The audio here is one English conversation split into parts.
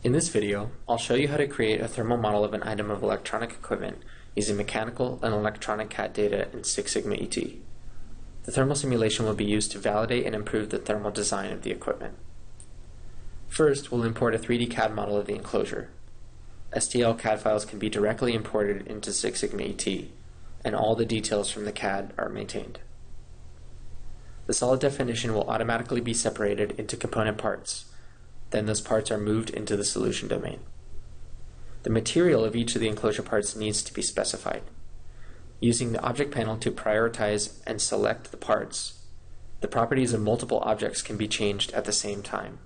In this video, I'll show you how to create a thermal model of an item of electronic equipment using mechanical and electronic CAD data in 6SigmaET. The thermal simulation will be used to validate and improve the thermal design of the equipment. First, we'll import a 3D CAD model of the enclosure. STL CAD files can be directly imported into 6SigmaET, and all the details from the CAD are maintained. The solid definition will automatically be separated into component parts. Then those parts are moved into the solution domain. The material of each of the enclosure parts needs to be specified. Using the object panel to prioritize and select the parts, the properties of multiple objects can be changed at the same time.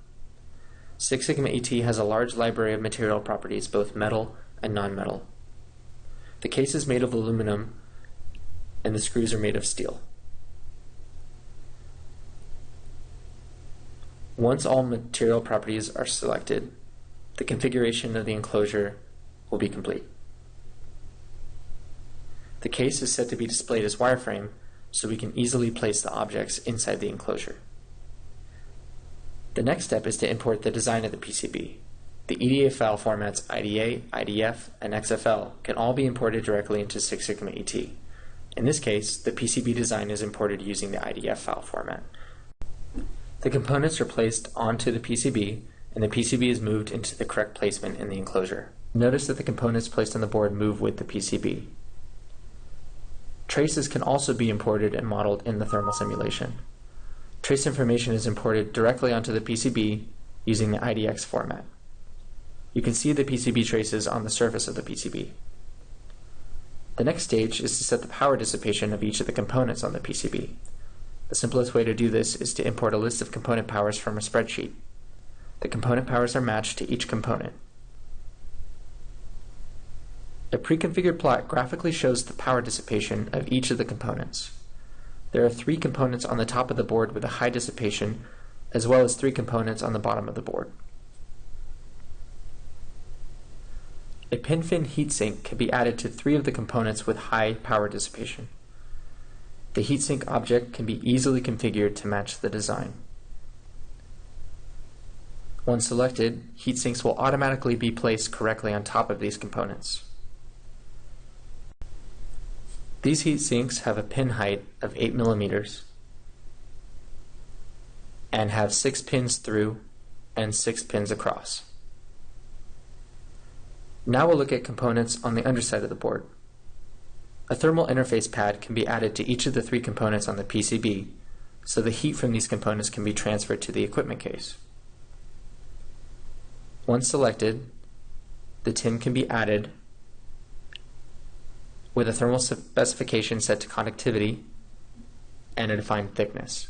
6SigmaET has a large library of material properties, both metal and non-metal. The case is made of aluminum and the screws are made of steel. Once all material properties are selected, the configuration of the enclosure will be complete. The case is set to be displayed as wireframe, so we can easily place the objects inside the enclosure. The next step is to import the design of the PCB. The EDA file formats IDA, IDF, and XFL can all be imported directly into 6SigmaET. In this case, the PCB design is imported using the IDF file format. The components are placed onto the PCB, and the PCB is moved into the correct placement in the enclosure. Notice that the components placed on the board move with the PCB. Traces can also be imported and modeled in the thermal simulation. Trace information is imported directly onto the PCB using the IDX format. You can see the PCB traces on the surface of the PCB. The next stage is to set the power dissipation of each of the components on the PCB. The simplest way to do this is to import a list of component powers from a spreadsheet. The component powers are matched to each component. A pre-configured plot graphically shows the power dissipation of each of the components. There are 3 components on the top of the board with a high dissipation, as well as 3 components on the bottom of the board. A Fin Heatsink can be added to 3 of the components with high power dissipation. The heatsink object can be easily configured to match the design. Once selected, heatsinks will automatically be placed correctly on top of these components. These heatsinks have a pin height of 8 millimeters and have 6 pins through and 6 pins across. Now we'll look at components on the underside of the board. A thermal interface pad can be added to each of the 3 components on the PCB, so the heat from these components can be transferred to the equipment case. Once selected, the tin can be added with a thermal specification set to conductivity and a defined thickness.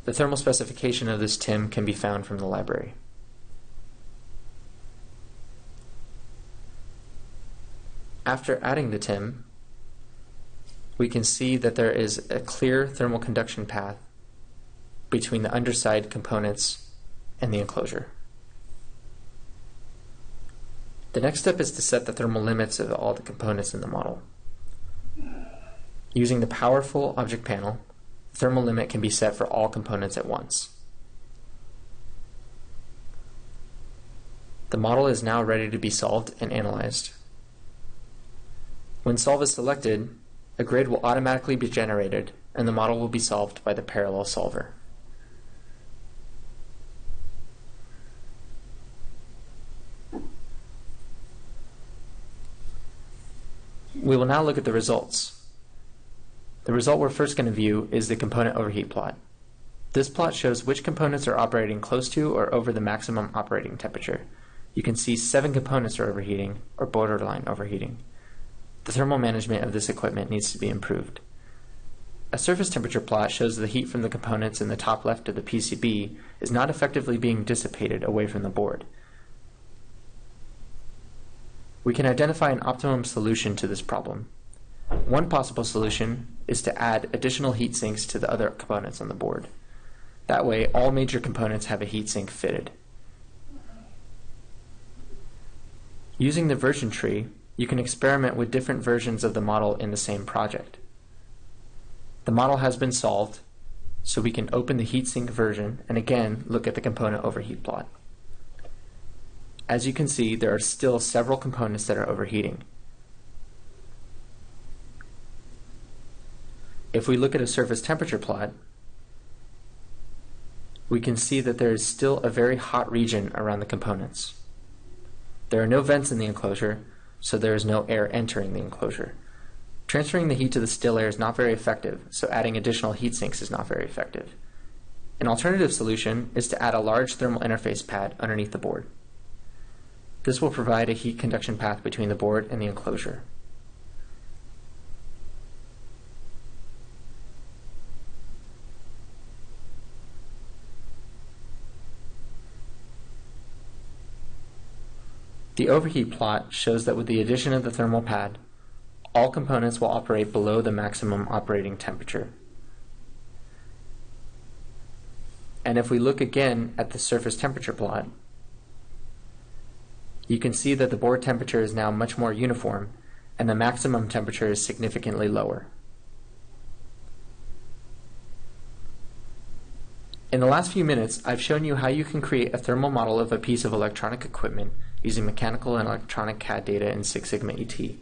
The thermal specification of this tin can be found from the library. After adding the tin, we can see that there is a clear thermal conduction path between the underside components and the enclosure. The next step is to set the thermal limits of all the components in the model. Using the powerful object panel, the thermal limit can be set for all components at once. The model is now ready to be solved and analyzed. When solve is selected, a grid will automatically be generated and the model will be solved by the parallel solver. We will now look at the results. The result we're first going to view is the component overheat plot. This plot shows which components are operating close to or over the maximum operating temperature. You can see 7 components are overheating or borderline overheating. The thermal management of this equipment needs to be improved. A surface temperature plot shows the heat from the components in the top left of the PCB is not effectively being dissipated away from the board. We can identify an optimum solution to this problem. One possible solution is to add additional heat sinks to the other components on the board. That way, all major components have a heat sink fitted. Using the version tree, you can experiment with different versions of the model in the same project. The model has been solved, so we can open the heatsink version and again look at the component overheat plot. As you can see, there are still several components that are overheating. If we look at a surface temperature plot, we can see that there is still a very hot region around the components. There are no vents in the enclosure, so there is no air entering the enclosure. Transferring the heat to the still air is not very effective, so adding additional heat sinks is not very effective. An alternative solution is to add a large thermal interface pad underneath the board. This will provide a heat conduction path between the board and the enclosure. The overheat plot shows that with the addition of the thermal pad, all components will operate below the maximum operating temperature. And if we look again at the surface temperature plot, you can see that the board temperature is now much more uniform and the maximum temperature is significantly lower. In the last few minutes, I've shown you how you can create a thermal model of a piece of electronic equipment using mechanical and electronic CAD data in 6SigmaET.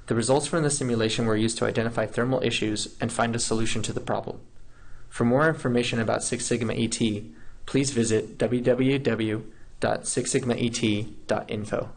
The results from the simulation were used to identify thermal issues and find a solution to the problem. For more information about 6SigmaET, please visit www.6sigmaet.info.